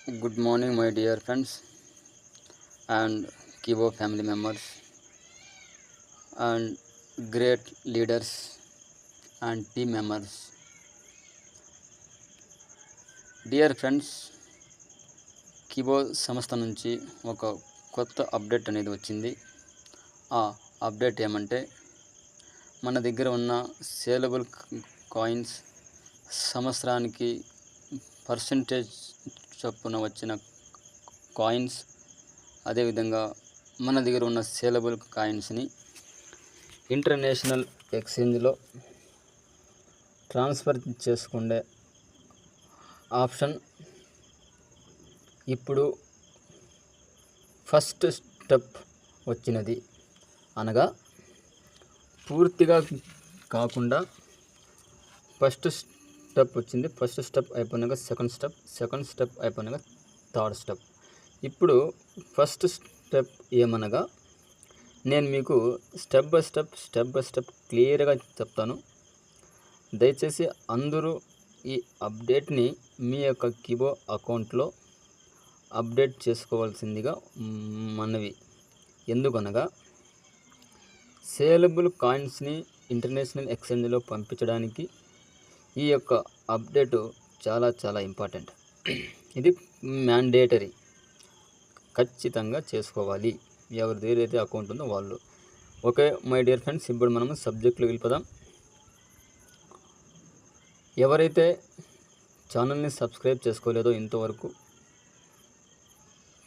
Good morning, my dear friends and Kibo family members and great leaders and team members. Dear friends, కిబో సంస్థ నుంచి ఒక కొత్త update అనేది వచ్చింది. ఆ అప్డేట్ ఏమంటే మన దగ్గర ఉన్న సేలబుల్ కాయిన్స్ సంవత్సరానికి పర్సంటేజ్ చొప్పున వచ్చిన కాయిన్స్, అదేవిధంగా మన దగ్గర ఉన్న సేలబుల్ కాయిన్స్ని ఇంటర్నేషనల్ ఎక్స్చేంజ్లో ట్రాన్స్ఫర్ చేసుకునే ఆప్షన్ ఇప్పుడు ఫస్ట్ స్టెప్ వచ్చినది. అనగా పూర్తిగా కాకుండా ఫస్ట్ స్టెప్ వచ్చింది. ఫస్ట్ స్టెప్ అయిపోయినాక సెకండ్ స్టెప్ అయిపోయినాక థర్డ్ స్టెప్. ఇప్పుడు ఫస్ట్ స్టెప్ ఏమనగా నేను మీకు స్టెప్ బై స్టెప్ క్లియర్గా చెప్తాను. దయచేసి అందరూ ఈ అప్డేట్ని మీ యొక్క కిబో అకౌంట్లో అప్డేట్ చేసుకోవాల్సిందిగా మనవి. ఎందుకనగా సేలబుల్ కాయిన్స్ని ఇంటర్నేషనల్ ఎక్స్చేంజ్లో పంపించడానికి ఈ యొక్క అప్డేటు చాలా ఇంపార్టెంట్. ఇది మ్యాండేటరీ, ఖచ్చితంగా చేసుకోవాలి ఎవరిది ఏదైతే అకౌంట్ ఉందో వాళ్ళు. ఓకే మై డియర్ ఫ్రెండ్స్, ఇప్పుడు మనము సబ్జెక్టులో వెళ్ళిపోదాం. ఎవరైతే ఛానల్ని సబ్స్క్రైబ్ చేసుకోలేదో ఇంతవరకు,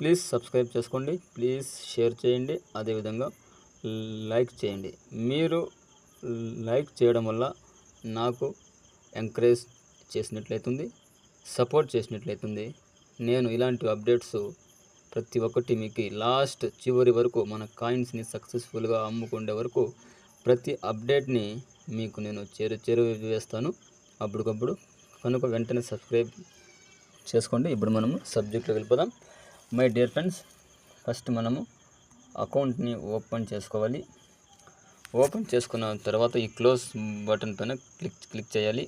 ప్లీజ్ సబ్స్క్రైబ్ చేసుకోండి, ప్లీజ్ షేర్ చేయండి, అదేవిధంగా లైక్ చేయండి. మీరు లైక్ చేయడం వల్ల నాకు ఎంకరేజ్ చేసినట్లయితుంది, సపోర్ట్ చేసినట్లయితుంది. నేను ఇలాంటి అప్డేట్స్ ప్రతి ఒక్కటి మీకు లాస్ట్ చివరి వరకు మన కాయిన్స్ని సక్సెస్ఫుల్గా అమ్ముకునే వరకు ప్రతి అప్డేట్ని మీకు నేను చేరువేస్తాను అప్పటికప్పుడు. కనుక వెంటనే సబ్స్క్రైబ్ చేసుకోండి. ఇప్పుడు మనము సబ్జెక్ట్లోకి వెళ్ళిపోదాం. మై డియర్ ఫ్రెండ్స్, ఫస్ట్ మనము అకౌంట్ని ఓపెన్ చేసుకోవాలి. ఓపెన్ చేసుకున్న తర్వాత ఈ క్లోజ్ బటన్ పైన క్లిక్ చేయాలి.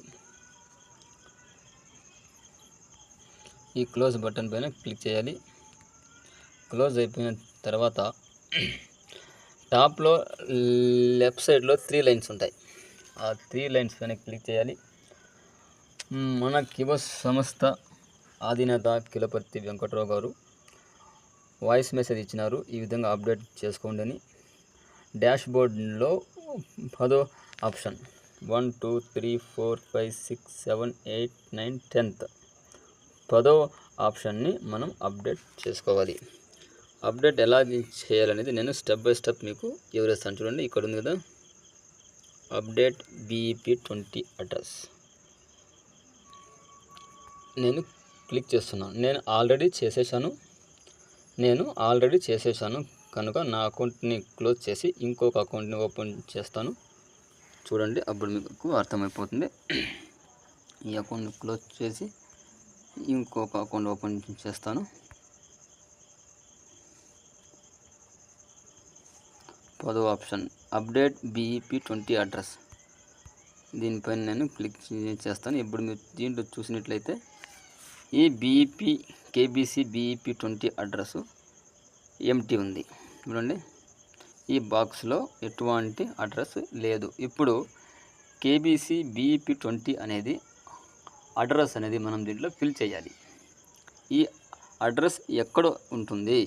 ఈ క్లోజ్ బటన్ పైన క్లిక్ చేయాలి. క్లోజ్ అయిపోయిన తర్వాత టాప్లో లెఫ్ట్ సైడ్లో 3 లైన్స్ ఉంటాయి. ఆ 3 లైన్స్ పైన క్లిక్ చేయాలి. మన కిబో సంస్థ అధినేత కిలపర్తి వెంకట్రావు గారు వాయిస్ మెసేజ్ ఇచ్చినారు, ఈ విధంగా అప్డేట్ చేసుకోండి అని. డాష్ బోర్డ్లో 10వ ఆప్షన్ 1 2 3 4 5 6 7 8 9 10th 10వ ఆప్షన్ని మనం అప్డేట్ చేసుకోవాలి. అప్డేట్ ఎలా చేయాలనేది నేను స్టెప్ బై స్టెప్ మీకు వివరిస్తాను. చూడండి, ఇక్కడ ఉంది కదా అప్డేట్ BEP20 అడ్రస్. నేను క్లిక్ చేస్తున్నాను. నేను ఆల్రెడీ చేసేసాను కనుక నా అకౌంట్ని క్లోజ్ చేసి ఇంకొక అకౌంట్ని ఓపెన్ చేస్తాను. చూడండి, అప్పుడు మీకు అర్థమైపోతుంది. ఈ అకౌంట్ని క్లోజ్ చేసి ఇంకొక అకౌంట్ ఓపెన్ చేస్తాను. 10వ ఆప్షన్ అప్డేట్ BEP20 అడ్రస్. దీనిపైన నేను క్లిక్ చేస్తాను. ఇప్పుడు మీరు దీంట్లో చూసినట్లయితే ఈ KBC BEP20 అడ్రస్ ఎంటీ ఉంది. చూడండి, ఈ బాక్స్లో ఎటువంటి అడ్రస్ లేదు. ఇప్పుడు KBC BEP20 అనేది అడ్రస్ అనేది మనం దీంట్లో ఫిల్ చేయాలి. ఈ అడ్రస్ ఎక్కడ ఉంటుంది,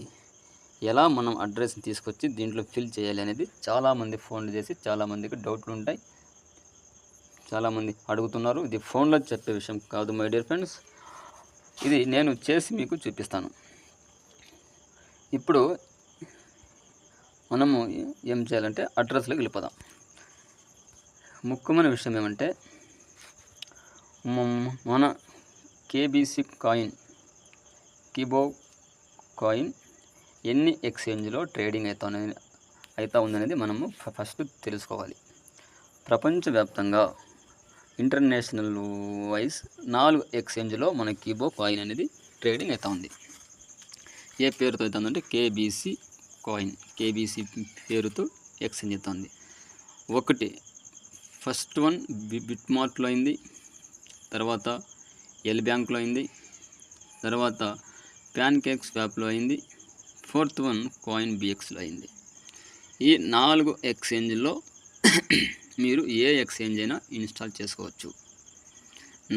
ఎలా మనం అడ్రస్ని తీసుకొచ్చి దీంట్లో ఫిల్ చేయాలి అనేది చాలామంది ఫోన్లు చేసి చాలామందికి డౌట్లు ఉంటాయి, చాలామంది అడుగుతున్నారు. ఇది ఫోన్లో చెప్పే విషయం కాదు మై డియర్ ఫ్రెండ్స్, ఇది నేను చేసి మీకు చూపిస్తాను. ఇప్పుడు మనము ఏం చేయాలంటే అడ్రస్లోకి వెళ్ళిపోదాం. ముఖ్యమైన విషయం ఏమంటే మన KBC కాయిన్, కిబో కాయిన్ ఎన్ని ఎక్స్చేంజ్లో ట్రేడింగ్ అవుతా ఉందనేది మనము ఫస్ట్ తెలుసుకోవాలి. ప్రపంచవ్యాప్తంగా ఇంటర్నేషనల్ వైజ్ 4 ఎక్స్చేంజ్లో మన కిబో కాయిన్ అనేది ట్రేడింగ్ అవుతా ఉంది. ఏ పేరుతో అవుతుందంటే KBC కాయిన్, KBC పేరుతో ఎక్స్చేంజ్ అవుతుంది. ఒకటి ఫస్ట్ వన్ బిట్మార్ట్లో అయింది, తర్వాత ఎల్ బ్యాంక్లో అయింది, తర్వాత ప్యాన్కేక్ స్వాప్లో అయింది, 4th వన్ కాయిన్ బిఎక్స్లో అయింది. ఈ 4 ఎక్స్చేంజ్లో మీరు ఏ ఎక్స్చేంజ్ అయినా ఇన్స్టాల్ చేసుకోవచ్చు.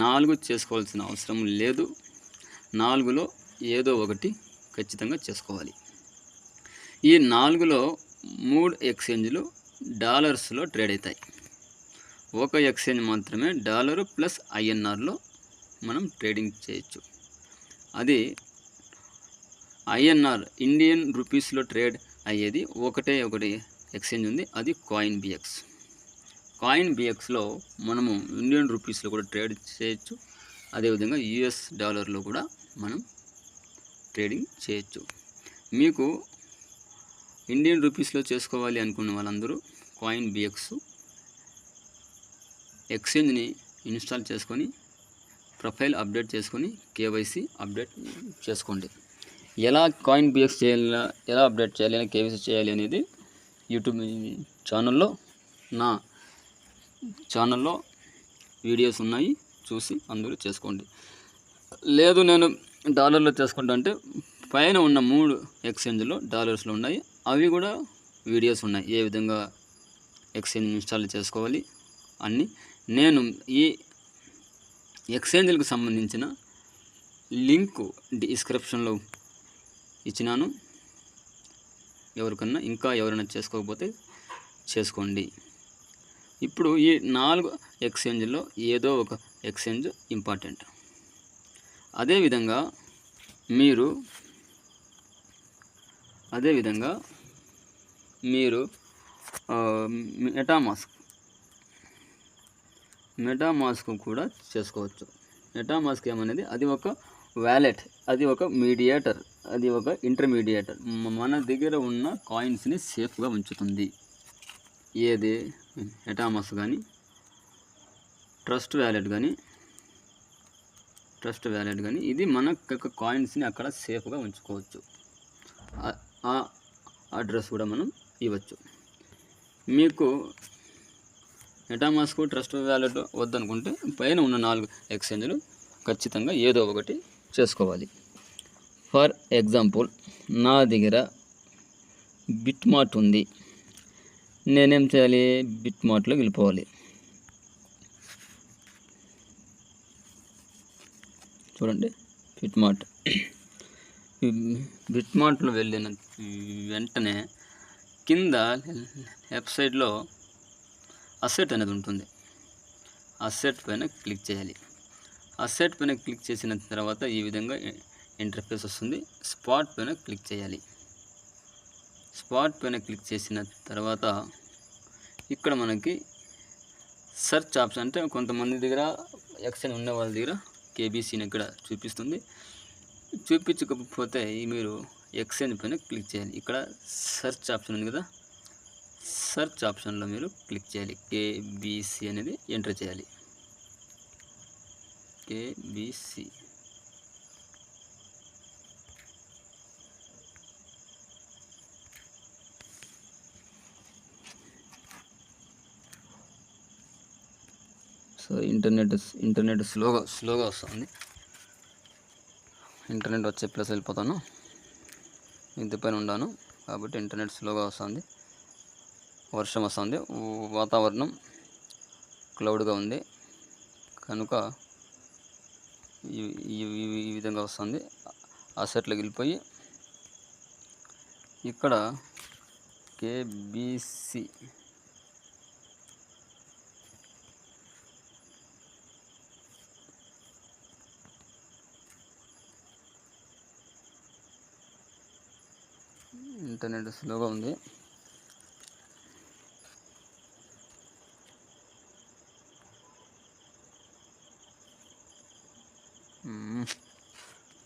4 చేసుకోవాల్సిన అవసరం లేదు. 4లో ఏదో ఒకటి ఖచ్చితంగా చేసుకోవాలి. ఈ 4లో 3 ఎక్స్చేంజ్లు డాలర్స్లో ట్రేడ్ అవుతాయి. ఒక ఎక్స్చేంజ్ మాత్రమే డాలరు ప్లస్ ఐఎన్ఆర్లో మనం ట్రేడింగ్ చేయొచ్చు. అది ఐఎన్ఆర్ ఇండియన్ రూపీస్లో ట్రేడ్ అయ్యేది ఒకటి ఎక్స్చేంజ్ ఉంది, అది కాయిన్ బిఎక్స్. కాయిన్ బిఎక్స్లో మనము ఇండియన్ రూపీస్లో కూడా ట్రేడ్ చేయొచ్చు, అదేవిధంగా యుఎస్ డాలర్లో కూడా మనం ట్రేడింగ్ చేయొచ్చు. మీకు ఇండియన్ రూపీస్లో చేసుకోవాలి అనుకున్న వాళ్ళందరూ కాయిన్ బిఎక్స్ ఎక్స్చేంజ్ని ఇన్స్టాల్ చేసుకొని ప్రొఫైల్ అప్డేట్ చేసుకొని కేవైసీ అప్డేట్ చేసుకోండి. ఎలా కాయిన్ బిఎక్స్ చేయాలి, ఎలా అప్డేట్ చేయాలి, ఎలా కేవైసీ చేయాలి అనేది యూట్యూబ్ ఛానల్లో నా ఛానల్లో వీడియోస్ ఉన్నాయి, చూసి అందరూ చేసుకోండి. లేదు నేను డాలర్లో చేసుకుంటా అంటే పైన ఉన్న 3 ఎక్స్చేంజ్లో డాలర్స్లో ఉన్నాయి, అవి కూడా వీడియోస్ ఉన్నాయి, ఏ విధంగా ఎక్స్చేంజ్ ఇన్స్టాల్ చేసుకోవాలి అన్నీ. నేను ఈ ఎక్స్చేంజ్లకు సంబంధించిన లింకు డిస్క్రిప్షన్లో ఇచ్చినాను. ఎవరైనా చేసుకోకపోతే చేసుకోండి. ఇప్పుడు ఈ 4 ఎక్స్చేంజ్లో ఏదో ఒక ఎక్స్చేంజ్ ఇంపార్టెంట్. అదేవిధంగా మీరు మెటామాస్క్ కూడా చేసుకోవచ్చు. మెటామాస్క్ ఏమనేది అది ఒక వ్యాలెట్, అది ఒక మీడియేటర్, అది ఒక ఇంటర్మీడియేటర్. మన దగ్గర ఉన్న కాయిన్స్ని సేఫ్గా ఉంచుతుంది. ఏది మెటామాస్క్ కానీ ట్రస్ట్ వ్యాలెట్ కానీ ఇది మన కాయిన్స్ని అక్కడ సేఫ్గా ఉంచుకోవచ్చు. ఆ అడ్రస్ కూడా మనం ఇవ్వచ్చు. మీకు మెటామాస్క్ ట్రస్ట్ వ్యాలెట్ వద్దనుకుంటే పైన ఉన్న 4 ఎక్స్చేంజ్లు ఖచ్చితంగా ఏదో ఒకటి చేసుకోవాలి. ఫర్ ఎగ్జాంపుల్ నా దగ్గర బిట్మార్ట్ ఉంది. నేనేం చేయాలి, బిట్మార్ట్లోకి వెళ్ళిపోవాలి. చూడండి, బిట్మార్ట్లో వెళ్ళిన వెంటనే కింద లెఫ్ట్ సైడ్లో అసెట్ అనేది ఉంటుంది. అసెట్ పైన క్లిక్ చేయాలి. అసెట్ పైన క్లిక్ చేసిన తర్వాత ఈ విధంగా ఇంటర్ఫేస్ వస్తుంది. స్పాట్ పైన క్లిక్ చేయాలి. స్పాట్ పైన క్లిక్ చేసిన తర్వాత ఇక్కడ మనకి సెర్చ్ ఆప్షన్, అంటే కొంతమంది దగ్గర ఎక్స్చేంజ్ ఉన్న వాళ్ళ దగ్గర కేబీసీని ఇక్కడ చూపిస్తుంది. చూపించకపోతే మీరు ఎక్స్చేంజ్ పైన క్లిక్ చేయాలి. ఇక్కడ సెర్చ్ ఆప్షన్ ఉంది కదా, సెర్చ్ ఆప్షన్లో మీరు క్లిక్ చేయాలి. కేబీసీ అనేది ఎంటర్ చేయాలి. కేబీసీ సో ఇంటర్నెట్ స్లోగా వస్తుంది. ఇంటర్నెట్ వచ్చే ప్లస్ వెళ్ళిపోతాను, ఇంటి పైన ఉన్నాను కాబట్టి ఇంటర్నెట్ స్లోగా వస్తుంది. వర్షం వస్తుంది, వాతావరణం క్లౌడ్గా ఉంది కనుక ఈ విధంగా వస్తుంది. అసెట్లోకి వెళ్ళిపోయి ఇక్కడ కేబీసీ ఇంటర్నెట్ స్లోగా ఉంది.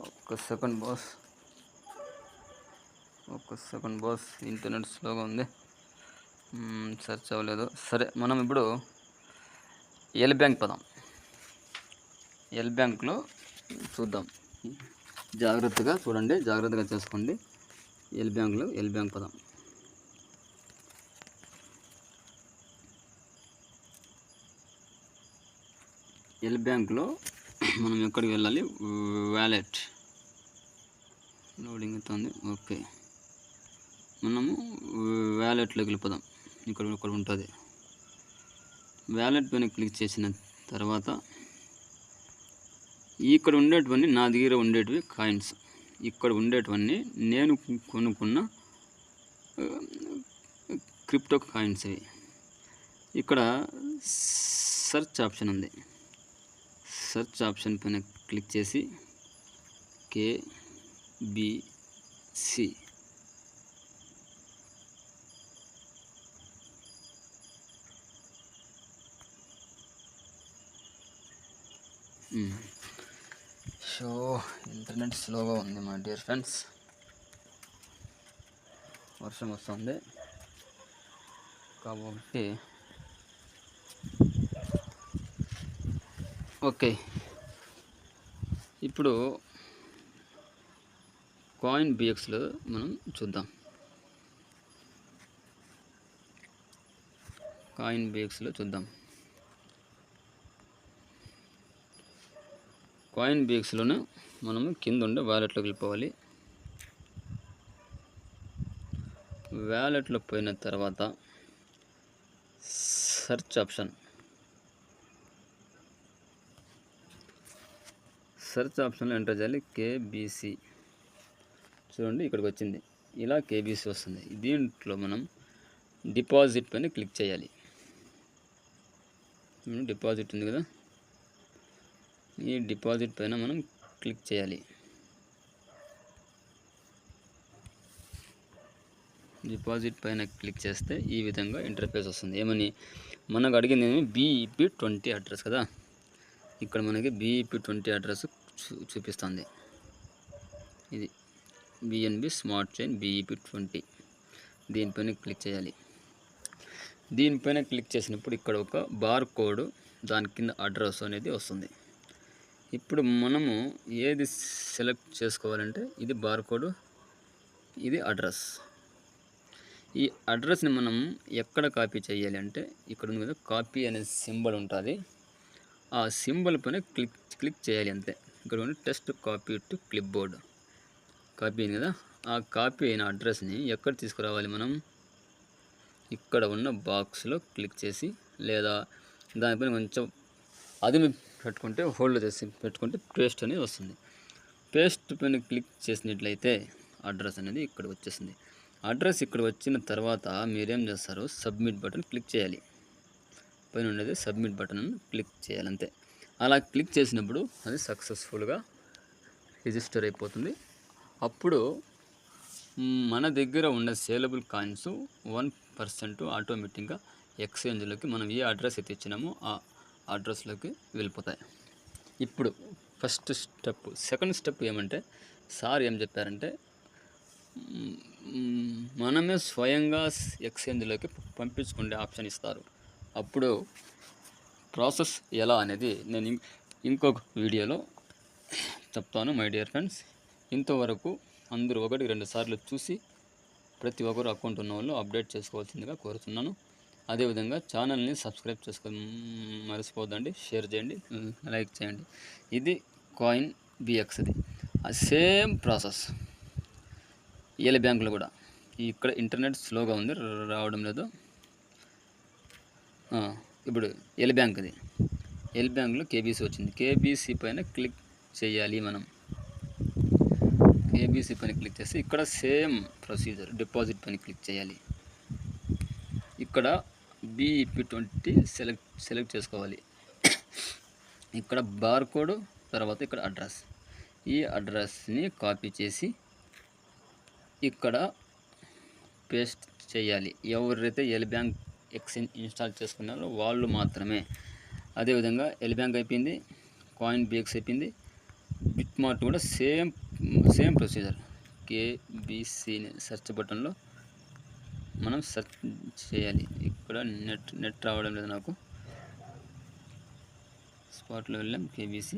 ఒక్క సెకండ్ బాస్, ఇంటర్నెట్ స్లోగా ఉంది, సెర్చ్ అవ్వలేదు. సరే, మనం ఇప్పుడు ఎల్ బ్యాంక్ పదాం. ఎల్ బ్యాంక్లో చూద్దాం. జాగ్రత్తగా చూడండి, జాగ్రత్తగా చేసుకోండి. L bank పదాం. ఎల్ బ్యాంక్లో మనం ఎక్కడికి వెళ్ళాలి, వ్యాలెట్ లోడింగ్ అవుతుంది. ఓకే, మనము వ్యాలెట్లోకి వెళ్ళిపోదాం. ఇక్కడ ఉంటుంది. వ్యాలెట్ పైన క్లిక్ చేసిన తర్వాత ఇక్కడ ఉండేటివన్నీ నా దగ్గర ఉండేటివి కాయిన్స్. ఇక్కడ ఉండేటివన్నీ నేను కొనుక్కున్న క్రిప్టో కాయిన్స్ ఇవి. ఇక్కడ సెర్చ్ ఆప్షన్ ఉంది. సెర్చ్ ఆప్షన్ పైన క్లిక్ చేసి KBC సో ఇంటర్నెట్ స్లోగా ఉంది మా డియర్ ఫ్రెండ్స్, వర్షం వస్తుంది కాబట్టి. ఓకే, ఇప్పుడు కాయిన్ బిఎక్స్లో మనం చూద్దాం. కాయిన్ బిఎక్స్లో చూద్దాం. కాయిన్ బిఎక్స్లోనే మనము కింద ఉండే వ్యాలెట్లోకి వెళ్ళిపోవాలి. వ్యాలెట్లో పోయిన తర్వాత సెర్చ్ ఆప్షన్లో ఎంటర్ చేయాలి KBC. చూడండి ఇక్కడికి వచ్చింది. ఇలా KBC వస్తుంది. దీంట్లో మనం డిపాజిట్ పైన క్లిక్ చేయాలి. డిపాజిట్ ఉంది కదా, ఈ డిపాజిట్ పైన మనం క్లిక్ చేయాలి. డిపాజిట్ పైన క్లిక్ చేస్తే ఈ విధంగా ఇంటర్ఫేస్ వస్తుంది. ఏమని మనకు అడిగింది BEP20 అడ్రస్ కదా. ఇక్కడ మనకి BEP20 అడ్రస్ చూపిస్తుంది. ఇది BNB స్మార్ట్ చైన్ BEP20. దీనిపైన క్లిక్ చేయాలి. దీనిపైన క్లిక్ చేసినప్పుడు ఇక్కడ ఒక బార్ కోడ్, దాని కింద అడ్రస్ అనేది వస్తుంది. ఇప్పుడు మనము ఏది సెలెక్ట్ చేసుకోవాలంటే ఇది బార్ కోడ్, ఇది అడ్రస్. ఈ అడ్రస్ని మనం ఎక్కడ కాపీ చేయాలి అంటే ఇక్కడ ఉంది కదా, కాపీ అనే సింబల్ ఉంటుంది. ఆ సింబల్ పైన క్లిక్ చేయాలి అంతే. ఇక్కడ ఉంది test copy to clip board. Copy అయింది కదా, ఆ కాపీ అయిన అడ్రస్ని ఎక్కడ తీసుకురావాలి మనం? ఇక్కడ ఉన్న బాక్స్లో క్లిక్ చేసి, లేదా దానిపైన కొంచెం అది పెట్టుకుంటే, హోల్డ్ చేసి పెట్టుకుంటే పేస్ట్ అనేది వస్తుంది. పేస్ట్ పైన క్లిక్ చేసినట్లయితే అడ్రస్ అనేది ఇక్కడ వచ్చేసింది. అడ్రస్ ఇక్కడ వచ్చిన తర్వాత మీరేం చేస్తారు, సబ్మిట్ బటన్ క్లిక్ చేయాలి. పైన ఉండేది సబ్మిట్ బటన్ క్లిక్ చేయాలి అంతే. అలా క్లిక్ చేసినప్పుడు అది సక్సెస్ఫుల్గా రిజిస్టర్ అయిపోతుంది. అప్పుడు మన దగ్గర ఉన్న సేలబుల్ కాయిన్స్ 1% ఆటోమేటిక్గా ఎక్స్చేంజ్లోకి మనం ఏ అడ్రస్ అయితే ఇచ్చినామో ఆ అడ్రస్లోకి వెళ్ళిపోతాయి. ఇప్పుడు ఫస్ట్ స్టెప్. సెకండ్ స్టెప్ ఏమంటే, సార్ ఏం చెప్పారంటే మనమే స్వయంగా ఎక్స్చేంజ్లోకి పంపించుకునే ఆప్షన్ ఇస్తారు. అప్పుడు ప్రాసెస్ ఎలా అనేది నేను ఇంకొక వీడియోలో చెప్తాను మై డియర్ ఫ్రెండ్స్. ఇంతవరకు అందరూ 1-2 సార్లు చూసి ప్రతి ఒక్కరు అకౌంట్ ఉన్న వాళ్ళు అప్డేట్ చేసుకోవాల్సిందిగా కోరుతున్నాను. అదేవిధంగా ఛానల్ని సబ్స్క్రైబ్ చేసుకొని మర్చిపోద్దండి, షేర్ చేయండి, లైక్ చేయండి. ఇది కాయిన్ బిఎక్స్ది సేమ్ ప్రాసెస్. ఏల బ్యాంకులో కూడా ఇక్కడ ఇంటర్నెట్ స్లోగా ఉంది, రావడం లేదు. ఇప్పుడు ఎల్ బ్యాంక్ది, ఎల్ బ్యాంక్లో KBC వచ్చింది. KBC పైన క్లిక్ చేయాలి మనం. KBC పైన క్లిక్ చేస్తే ఇక్కడ సేమ్ ప్రొసీజర్, డిపాజిట్ పైన క్లిక్ చేయాలి. ఇక్కడ BEP20 సెలెక్ట్ చేసుకోవాలి. ఇక్కడ బార్ కోడ్, తర్వాత ఇక్కడ అడ్రస్. ఈ అడ్రస్ని కాపీ చేసి ఇక్కడ పేస్ట్ చేయాలి. ఎవరైతే ఎల్ బ్యాంక్ ఎక్స్చేంజ్ ఇన్స్టాల్ చేసుకున్నారో వాళ్ళు మాత్రమే. అదేవిధంగా ఎల్ బ్యాంక్ అయిపోయింది, కాయిన్ బిఎక్స్ అయిపోయింది, బిట్మార్ట్ కూడా సేమ్ ప్రొసీజర్. KBCని సెర్చ్ బటన్లో మనం సెర్చ్ చేయాలి. ఇక్కడ నెట్ రావడం లేదు నాకు. స్పాట్లో వెళ్ళాం, KBC.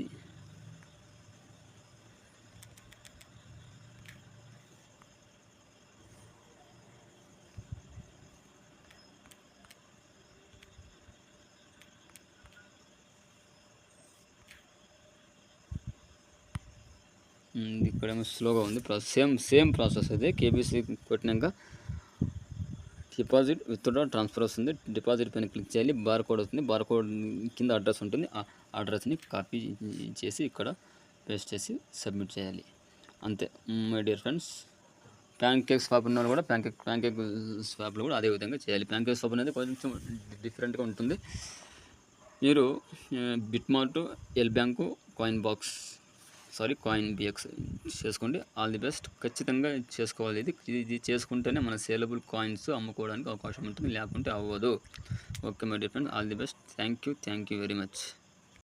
ఇక్కడేమో స్లోగా ఉంది సేమ్ ప్రాసెస్ అదే. కేబీసీ కొట్టినాక డిపాజిట్ విత్డ్రా ట్రాన్స్ఫర్ వస్తుంది. డిపాజిట్ పైన క్లిక్ చేయాలి, బార్ కోడ్ వస్తుంది, బార్ కోడ్ కింద అడ్రస్ ఉంటుంది. ఆ అడ్రస్ని కాపీ చేసి ఇక్కడ పేస్ట్ చేసి సబ్మిట్ చేయాలి, అంతే my dear friends. Pancake swap ఉన్న వాళ్ళు కూడా ప్యాన్కేక్ స్వాప్లో కూడా అదే విధంగా చేయాలి. ప్యాన్కేక్ స్వాప్ అనేది కొంచెం డిఫరెంట్గా ఉంటుంది. మీరు BitMart, LBank, coin BX చేసుకోండి. All the best. ఖచ్చితంగా చేసుకోవాలి. ఇది చేసుకుంటేనే మన సేలబుల్ కాయిన్స్ అమ్ముకోవడానికి అవకాశం ఉంటుంది, లేకుంటే అవ్వదు. Okay my dear friends, all the best. Thank you very much.